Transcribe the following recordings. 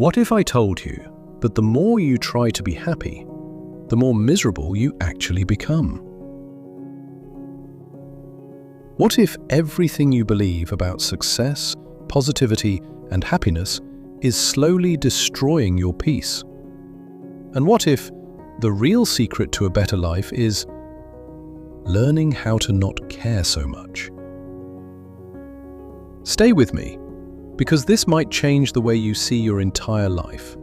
What if I told you that the more you try to be happy, the more miserable you actually become? What if everything you believe about success, positivity, and happiness is slowly destroying your peace? And what if the real secret to a better life is learning how to not care so much? Stay with me, because this might change the way you see your entire life.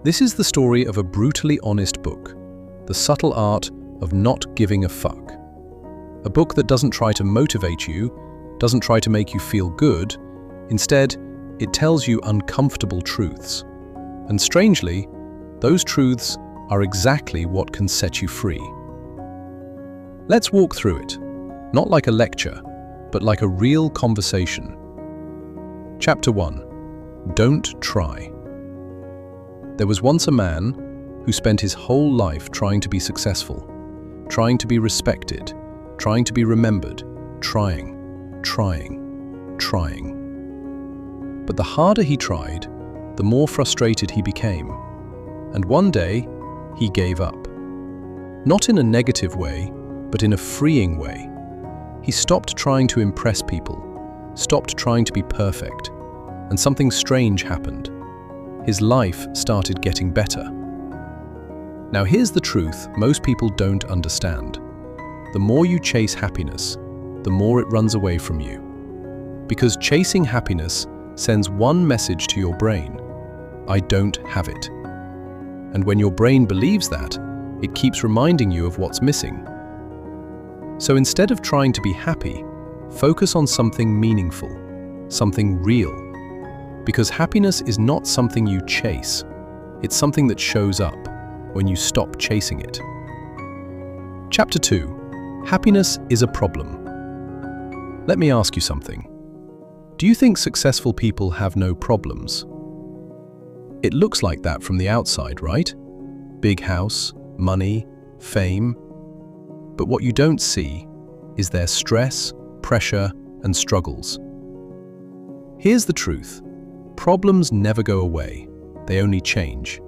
This is the story of a brutally honest book, The Subtle Art of Not Giving a Fuck. A book that doesn't try to motivate you, doesn't try to make you feel good. Instead, it tells you uncomfortable truths. And strangely, those truths are exactly what can set you free. Let's walk through it, not like a lecture, but like a real conversation. Chapter 1. Don't try. There was once a man who spent his whole life trying to be successful, trying to be respected, trying to be remembered, trying. But the harder he tried, the more frustrated he became. And one day, he gave up. Not in a negative way, but in a freeing way. He stopped trying to impress people, stopped trying to be perfect, and something strange happened. His life started getting better. Now here's the truth most people don't understand. The more you chase happiness, the more it runs away from you. Because chasing happiness sends one message to your brain: I don't have it. And when your brain believes that, it keeps reminding you of what's missing. So instead of trying to be happy, focus on something meaningful, something real. Because happiness is not something you chase, it's something that shows up when you stop chasing it. Chapter 2. Happiness is a problem. Let me ask you something. Do you think successful people have no problems? It looks like that from the outside, right? Big house, money, fame. But what you don't see is their stress, pressure, and struggles. Here's the truth. Problems never go away. They only change.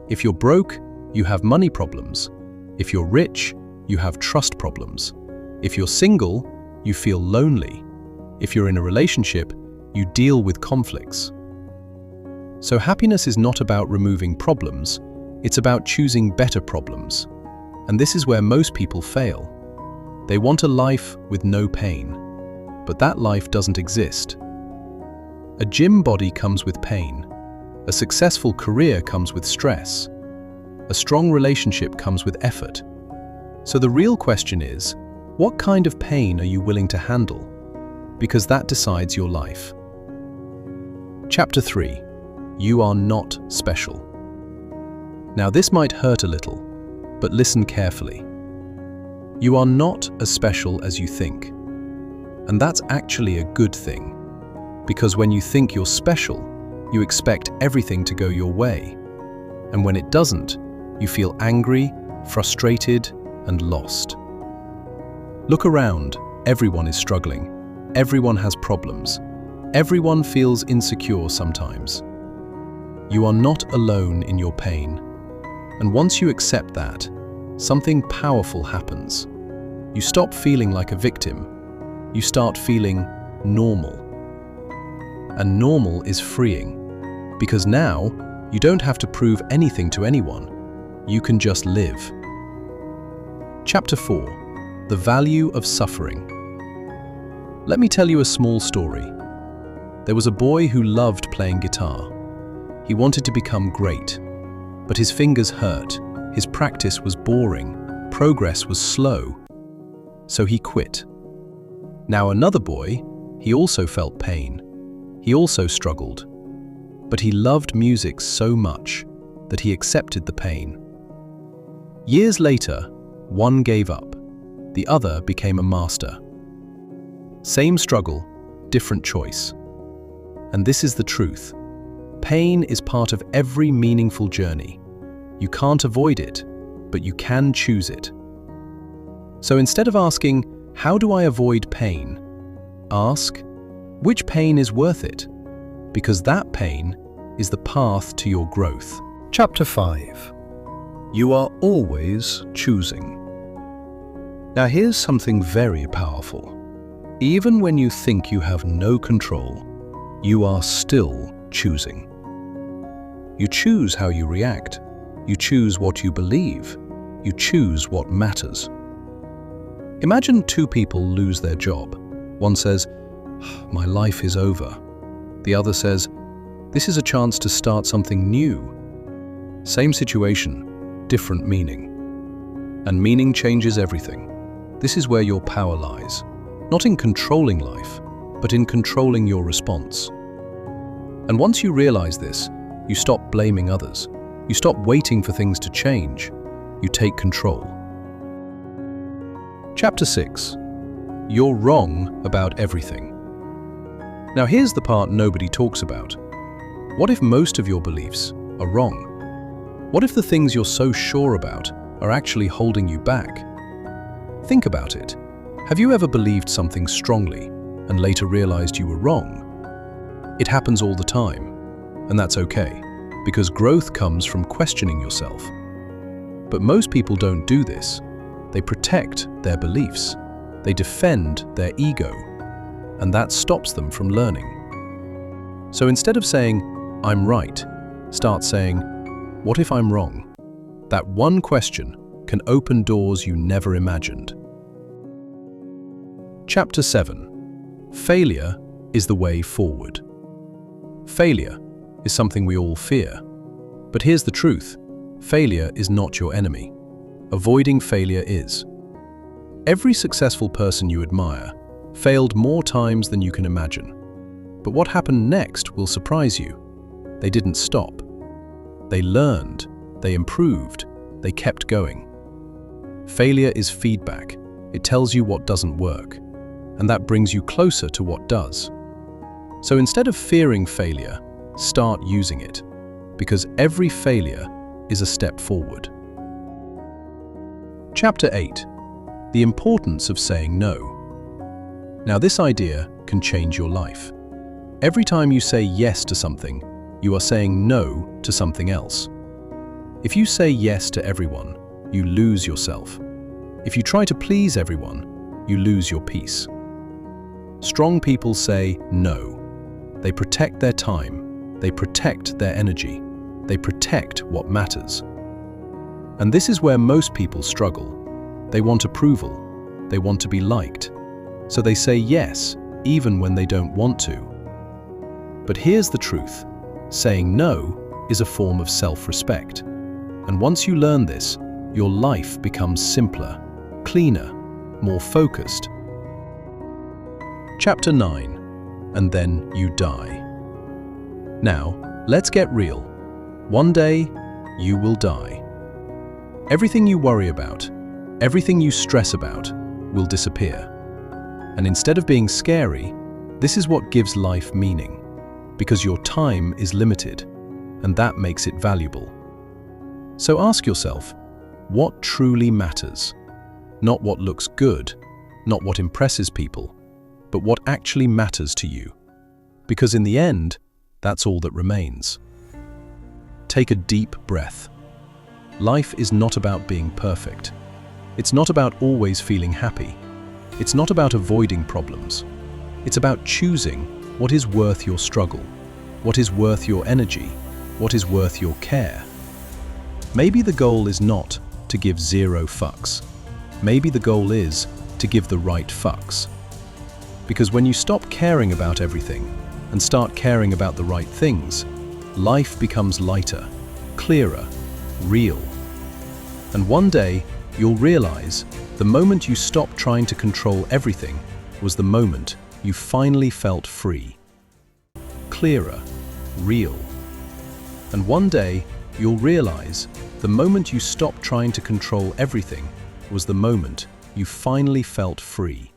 If you're broke, you have money problems. If you're rich, you have trust problems. If you're single, you feel lonely. If you're in a relationship, you deal with conflicts. So happiness is not about removing problems, it's about choosing better problems. And this is where most people fail. They want a life with no pain, but that life doesn't exist. A gym body comes with pain. A successful career comes with stress. A strong relationship comes with effort. So the real question is, what kind of pain are you willing to handle? Because that decides your life. Chapter 3. You are not special. Now this might hurt a little, but listen carefully. You are not as special as you think. And that's actually a good thing. Because when you think you're special, you expect everything to go your way. And when it doesn't, you feel angry, frustrated, and lost. Look around. Everyone is struggling. Everyone has problems. Everyone feels insecure sometimes. You are not alone in your pain. And once you accept that, something powerful happens. You stop feeling like a victim. You start feeling normal. And normal is freeing, because now you don't have to prove anything to anyone. You can just live. Chapter 4. The Value of Suffering. Let me tell you a small story. There was a boy who loved playing guitar. He wanted to become great, but his fingers hurt, his practice was boring, progress was slow, so he quit. Now another boy, he also felt pain. He also struggled, but he loved music so much that he accepted the pain. Years later, one gave up, the other became a master. Same struggle, different choice. And this is the truth. Pain is part of every meaningful journey. You can't avoid it, but you can choose it. So instead of asking, how do I avoid pain? Ask, which pain is worth it? Because that pain is the path to your growth. Chapter 5. You are always choosing. Now here's something very powerful. Even when you think you have no control, you are still choosing. You choose how you react. You choose what you believe. You choose what matters. Imagine two people lose their job. One says, "My life is over." The other says, "This is a chance to start something new." Same situation, different meaning. And meaning changes everything. This is where your power lies. Not in controlling life, but in controlling your response. And once you realize this, you stop blaming others. You stop waiting for things to change. You take control. Chapter 6. You're wrong about everything. Now here's the part nobody talks about. What if most of your beliefs are wrong? What if the things you're so sure about are actually holding you back? Think about it. Have you ever believed something strongly and later realized you were wrong? It happens all the time, and that's okay, because growth comes from questioning yourself. But most people don't do this. They protect their beliefs. They defend their ego, and that stops them from learning. So instead of saying, "I'm right," start saying, "What if I'm wrong?" That one question can open doors you never imagined. Chapter 7. Failure is the way forward. Failure is something we all fear. But here's the truth. Failure is not your enemy. Avoiding failure is. Every successful person you admire failed more times than you can imagine. But what happened next will surprise you. They didn't stop. They learned, they improved, they kept going. Failure is feedback. It tells you what doesn't work, and that brings you closer to what does. So instead of fearing failure, start using it, because every failure is a step forward. Chapter 8. The importance of saying no. Now this idea can change your life. Every time you say yes to something, you are saying no to something else. If you say yes to everyone, you lose yourself. If you try to please everyone, you lose your peace. Strong people say no. They protect their time. They protect their energy. They protect what matters. And this is where most people struggle. They want approval. They want to be liked. So they say yes, even when they don't want to. But here's the truth. Saying no is a form of self-respect. And once you learn this, your life becomes simpler, cleaner, more focused. Chapter 9. And then you die. Now, let's get real. One day, you will die. Everything you worry about, everything you stress about, will disappear. And instead of being scary, this is what gives life meaning. Because your time is limited, and that makes it valuable. So ask yourself, what truly matters? Not what looks good, not what impresses people, but what actually matters to you. Because in the end, that's all that remains. Take a deep breath. Life is not about being perfect. It's not about always feeling happy. It's not about avoiding problems. It's about choosing what is worth your struggle, what is worth your energy, what is worth your care. Maybe the goal is not to give 0 fucks. Maybe the goal is to give the right fucks. Because when you stop caring about everything and start caring about the right things, life becomes lighter, clearer, real. And one day, you'll realize the moment you stopped trying to control everything was the moment you finally felt free. Clearer, real. And one day, you'll realize the moment you stopped trying to control everything was the moment you finally felt free.